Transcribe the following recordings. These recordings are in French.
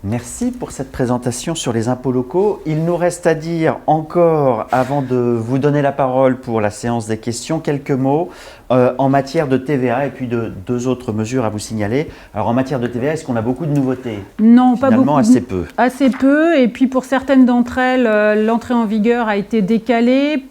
Merci pour cette présentation sur les impôts locaux. Il nous reste à dire encore, avant de vous donner la parole pour la séance des questions, quelques mots en matière de TVA et puis de deux autres mesures à vous signaler. Alors en matière de TVA, est-ce qu'on a beaucoup de nouveautés? Non, pas beaucoup. Finalement, assez peu. Assez peu, et puis pour certaines d'entre elles, l'entrée en vigueur a été décalée,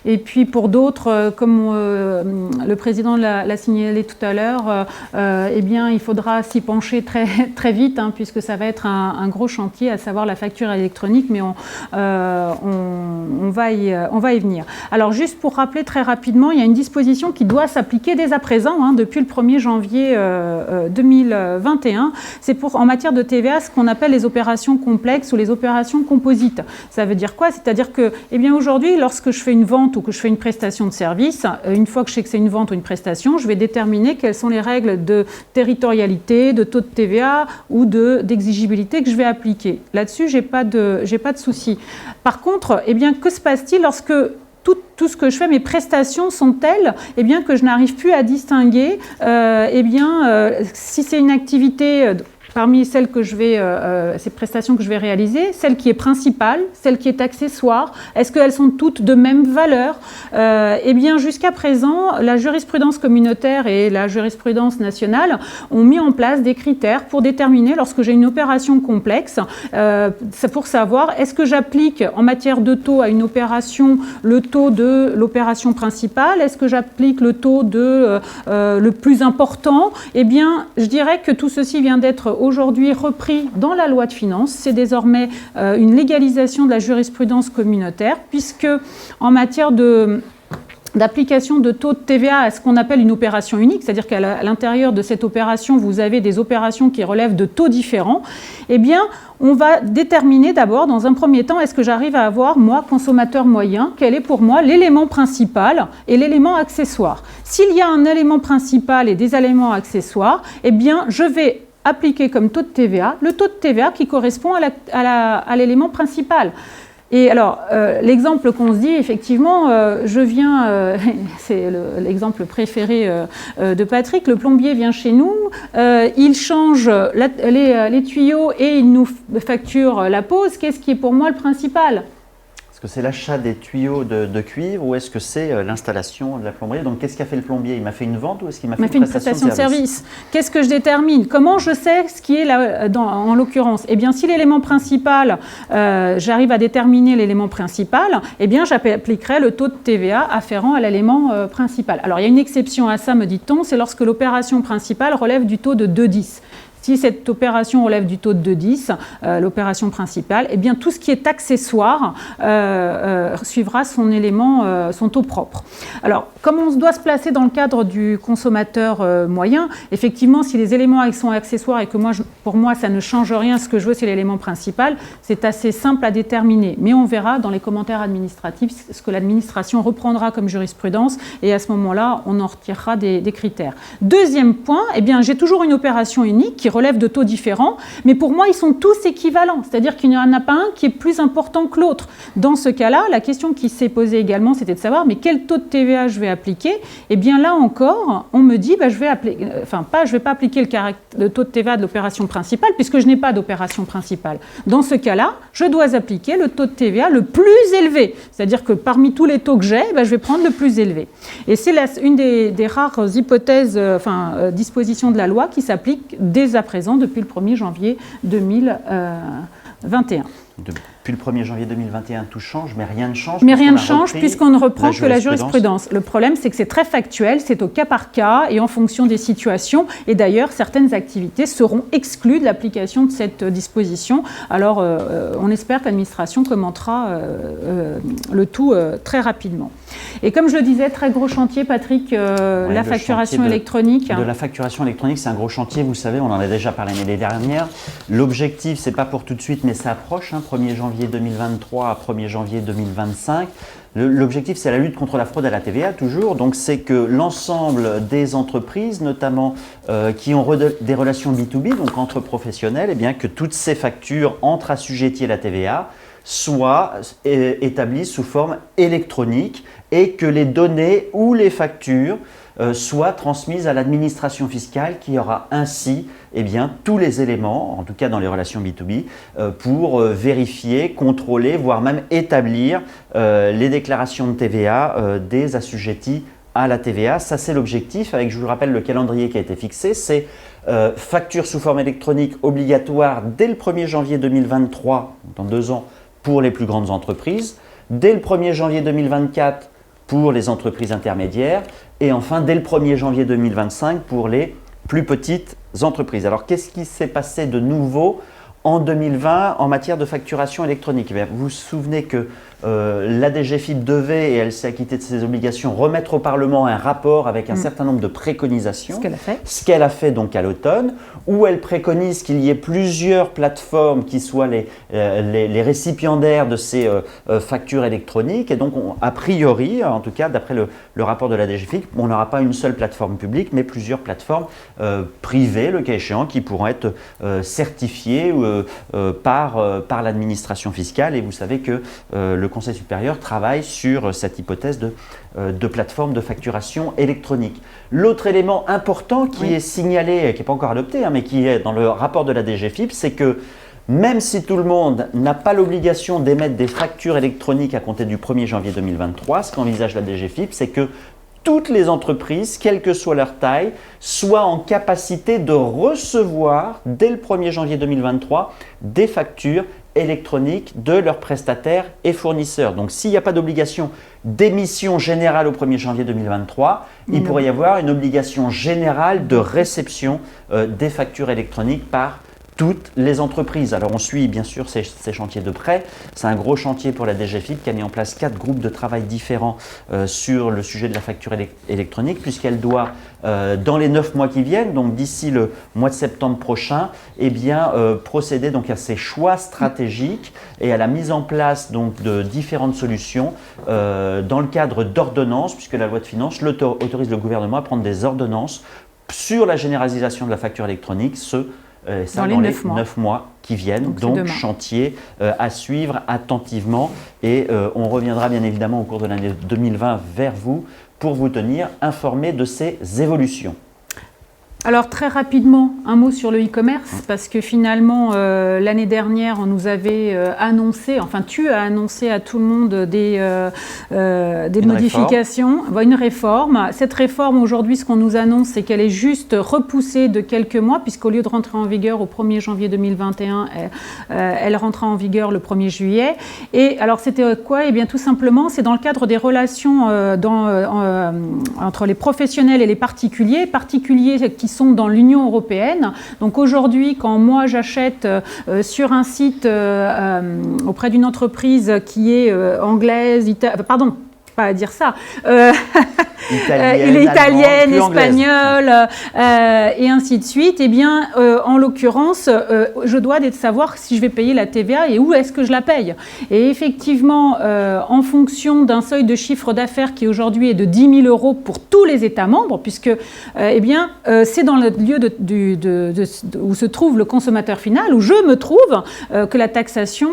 et puis pour d'autres, comme le président l'a signalé tout à l'heure, eh bien il faudra s'y pencher très vite, hein, puisque ça va être un gros chantier, à savoir la facture électronique, mais on va y venir. Alors juste pour rappeler très rapidement, il y a une disposition qui doit s'appliquer dès à présent, hein, depuis le 1er janvier 2021. C'est en matière de TVA ce qu'on appelle les opérations complexes ou les opérations composites. Ça veut dire quoi? C'est-à-dire que, eh bien aujourd'hui, lorsque je fais une vente ou que je fais une prestation de service, une fois que je sais que c'est une vente ou une prestation, je vais déterminer quelles sont les règles de territorialité, de taux de TVA ou d'exigibilité que je vais appliquer. Là-dessus, j'ai pas de souci. Par contre, eh bien, que se passe-t-il lorsque tout ce que je fais, mes prestations sont telles, eh bien, que je n'arrive plus à distinguer si c'est une activité parmi celles que ces prestations que je vais réaliser, celle qui est principale, celle qui est accessoire, est-ce qu'elles sont toutes de même valeur? Eh bien, jusqu'à présent, la jurisprudence communautaire et la jurisprudence nationale ont mis en place des critères pour déterminer, lorsque j'ai une opération complexe, c'est pour savoir est-ce que j'applique en matière de taux à une opération le taux de l'opération principale, est-ce que j'applique le taux le plus important? Eh bien, je dirais que tout ceci vient d'être aujourd'hui repris dans la loi de finances. C'est désormais une légalisation de la jurisprudence communautaire, puisque en matière d'application de taux de TVA à ce qu'on appelle une opération unique, c'est-à-dire qu'à l'intérieur de cette opération, vous avez des opérations qui relèvent de taux différents, eh bien, on va déterminer d'abord, dans un premier temps, est-ce que j'arrive à avoir, moi, consommateur moyen, quel est pour moi l'élément principal et l'élément accessoire. S'il y a un élément principal et des éléments accessoires, eh bien, je vais appliquer comme taux de TVA, le taux de TVA qui correspond à l'élément principal. Et alors, l'exemple qu'on se dit, effectivement, c'est l'exemple préféré de Patrick, le plombier vient chez nous, il change les tuyaux et il nous facture la pose. Qu'est-ce qui est pour moi le principal ? Est-ce que c'est l'achat des tuyaux de cuivre ou est-ce que c'est l'installation de la plomberie? Donc, qu'est-ce qu'a fait le plombier? Il m'a fait une vente ou est-ce qu'il m'a fait une prestation de service? Qu'est-ce que je détermine? Comment je sais ce qui est là, en l'occurrence? Eh bien, si l'élément principal, j'arrive à déterminer l'élément principal, eh bien, j'appliquerai le taux de TVA afférent à l'élément principal. Alors, il y a une exception à ça, me dit-on, c'est lorsque l'opération principale relève du taux de 2,10. Si cette opération relève du taux de 2,10, l'opération principale, eh bien tout ce qui est accessoire suivra son taux propre. Alors, comme on doit se placer dans le cadre du consommateur moyen, effectivement, si les éléments sont accessoires et que pour moi, ça ne change rien, ce que je veux, c'est l'élément principal, c'est assez simple à déterminer. Mais on verra dans les commentaires administratifs ce que l'administration reprendra comme jurisprudence et à ce moment-là, on en retirera des critères. Deuxième point, eh bien, j'ai toujours une opération unique qui relèvent de taux différents, mais pour moi, ils sont tous équivalents, c'est-à-dire qu'il n'y en a pas un qui est plus important que l'autre. Dans ce cas-là, la question qui s'est posée également, c'était de savoir, mais quel taux de TVA je vais appliquer? Eh bien là encore, on me dit, je vais pas appliquer le taux de TVA de l'opération principale, puisque je n'ai pas d'opération principale. Dans ce cas-là, je dois appliquer le taux de TVA le plus élevé, c'est-à-dire que parmi tous les taux que j'ai, je vais prendre le plus élevé. Et c'est une des rares hypothèses, dispositions de la loi qui s'applique dès à présent depuis le 1er janvier 2021. Depuis le 1er janvier 2021, tout change, mais rien ne change. Mais rien ne change puisqu'on ne reprend que la jurisprudence. Le problème, c'est que c'est très factuel, c'est au cas par cas et en fonction des situations. Et d'ailleurs, certaines activités seront exclues de l'application de cette disposition. Alors, on espère que l'administration commentera le tout très rapidement. Et comme je le disais, très gros chantier, Patrick, la facturation électronique. De la facturation électronique, c'est un gros chantier, vous savez, on en a déjà parlé l'année dernière. L'objectif, c'est pas pour tout de suite, mais ça approche, 1er janvier 2023 à 1er janvier 2025. L'objectif, c'est la lutte contre la fraude à la TVA, toujours. Donc, c'est que l'ensemble des entreprises, notamment qui ont des relations B2B, donc entre professionnels, eh bien, que toutes ces factures entre assujettis à la TVA soient établies sous forme électronique et que les données ou les factures soit transmise à l'administration fiscale qui aura ainsi tous les éléments, en tout cas dans les relations B2B, pour vérifier, contrôler, voire même établir les déclarations de TVA des assujettis à la TVA. Ça, c'est l'objectif, avec, je vous le rappelle, le calendrier qui a été fixé, c'est facture sous forme électronique obligatoire dès le 1er janvier 2023, dans 2 ans, pour les plus grandes entreprises, dès le 1er janvier 2024 pour les entreprises intermédiaires et enfin dès le 1er janvier 2025 pour les plus petites entreprises. Alors, qu'est-ce qui s'est passé de nouveau en 2020 en matière de facturation électronique? Vous vous souvenez que la DGFiP devait, et elle s'est acquittée de ses obligations, remettre au Parlement un rapport avec un certain nombre de préconisations. Ce qu'elle a fait. Ce qu'elle a fait donc à l'automne, où elle préconise qu'il y ait plusieurs plateformes qui soient les récipiendaires de ces factures électroniques. Et donc, a priori, en tout cas d'après le rapport de la DGFiP, on n'aura pas une seule plateforme publique, mais plusieurs plateformes privées, le cas échéant, qui pourront être certifiées par l'administration fiscale. Et vous savez que le Conseil supérieur travaille sur cette hypothèse de plateforme de facturation électronique. L'autre élément important qui est signalé, qui n'est pas encore adopté, mais qui est dans le rapport de la DGFiP, c'est que même si tout le monde n'a pas l'obligation d'émettre des factures électroniques à compter du 1er janvier 2023, ce qu'envisage la DGFiP, c'est que toutes les entreprises, quelle que soit leur taille, soient en capacité de recevoir dès le 1er janvier 2023 des factures électroniques de leurs prestataires et fournisseurs. Donc, s'il n'y a pas d'obligation d'émission générale au 1er janvier 2023, il pourrait y avoir une obligation générale de réception des factures électroniques par toutes les entreprises. Alors, on suit bien sûr ces chantiers de près. C'est un gros chantier pour la DGFiP qui a mis en place 4 groupes de travail différents sur le sujet de la facture électronique, puisqu'elle doit, dans les 9 mois qui viennent, donc d'ici le mois de septembre prochain, procéder donc à ces choix stratégiques et à la mise en place donc de différentes solutions dans le cadre d'ordonnances, puisque la loi de finances autorise le gouvernement à prendre des ordonnances sur la généralisation de la facture électronique, dans les 9 mois qui viennent, donc chantier à suivre attentivement et on reviendra bien évidemment au cours de l'année 2020 vers vous pour vous tenir informé de ces évolutions. Alors très rapidement, un mot sur le e-commerce, parce que finalement, l'année dernière, on nous avait annoncé, enfin tu as annoncé à tout le monde des modifications, une réforme. Cette réforme, aujourd'hui, ce qu'on nous annonce, c'est qu'elle est juste repoussée de quelques mois, puisqu'au lieu de rentrer en vigueur au 1er janvier 2021, elle rentrera en vigueur le 1er juillet. Et alors c'était quoi? Eh bien tout simplement, c'est dans le cadre des relations entre les professionnels et les particuliers qui sont dans l'Union européenne. Donc aujourd'hui, quand moi j'achète sur un site auprès d'une entreprise qui est anglaise, pardon, pas à dire ça, italienne, espagnole, et ainsi de suite, eh bien, en l'occurrence, je dois savoir si je vais payer la TVA et où est-ce que je la paye. Et effectivement, en fonction d'un seuil de chiffre d'affaires qui aujourd'hui est de 10 000 € pour tous les États membres, puisque c'est dans le lieu où se trouve le consommateur final, où je me trouve, que la taxation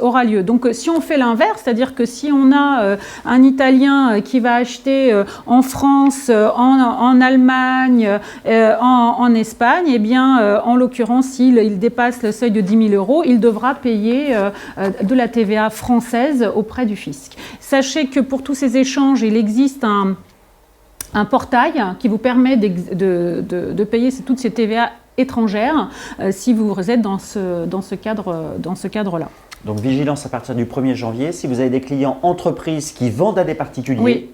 aura lieu. Donc, si on fait l'inverse, c'est-à-dire que si on a un Italien qui va acheter en France, en Allemagne, en Espagne, eh bien, en l'occurrence, s'il dépasse le seuil de 10 000 €, il devra payer de la TVA française auprès du fisc. Sachez que pour tous ces échanges, il existe un portail qui vous permet de payer toutes ces TVA étrangères si vous êtes dans ce cadre-là. Donc, vigilance à partir du 1er janvier. Si vous avez des clients entreprises qui vendent à des particuliers, oui.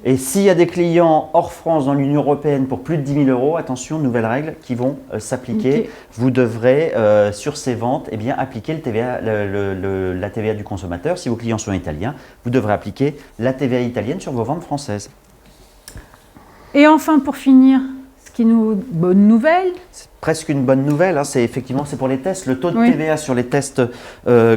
Et s'il y a des clients hors France dans l'Union européenne pour plus de 10 000 €, attention, nouvelles règles qui vont s'appliquer. Okay. Vous devrez, sur ces ventes, appliquer la TVA du consommateur. Si vos clients sont italiens, vous devrez appliquer la TVA italienne sur vos ventes françaises. Et enfin, pour finir, bonne nouvelle, presque une bonne nouvelle, hein, c'est pour les tests. Le taux de Oui. TVA sur les tests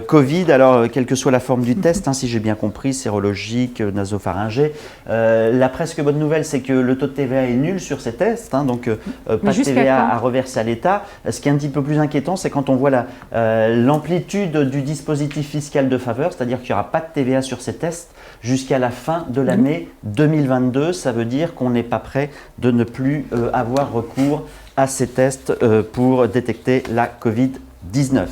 Covid, alors quelle que soit la forme du test, hein, si j'ai bien compris, sérologique, nasopharyngé. La presque bonne nouvelle, c'est que le taux de TVA est nul sur ces tests, hein, donc pas de TVA à reverser à l'État. Ce qui est un petit peu plus inquiétant, c'est quand on voit l'amplitude du dispositif fiscal de faveur, c'est-à-dire qu'il n'y aura pas de TVA sur ces tests jusqu'à la fin de l'année 2022. Ça veut dire qu'on n'est pas prêt de ne plus avoir recours à ces tests pour détecter la Covid-19.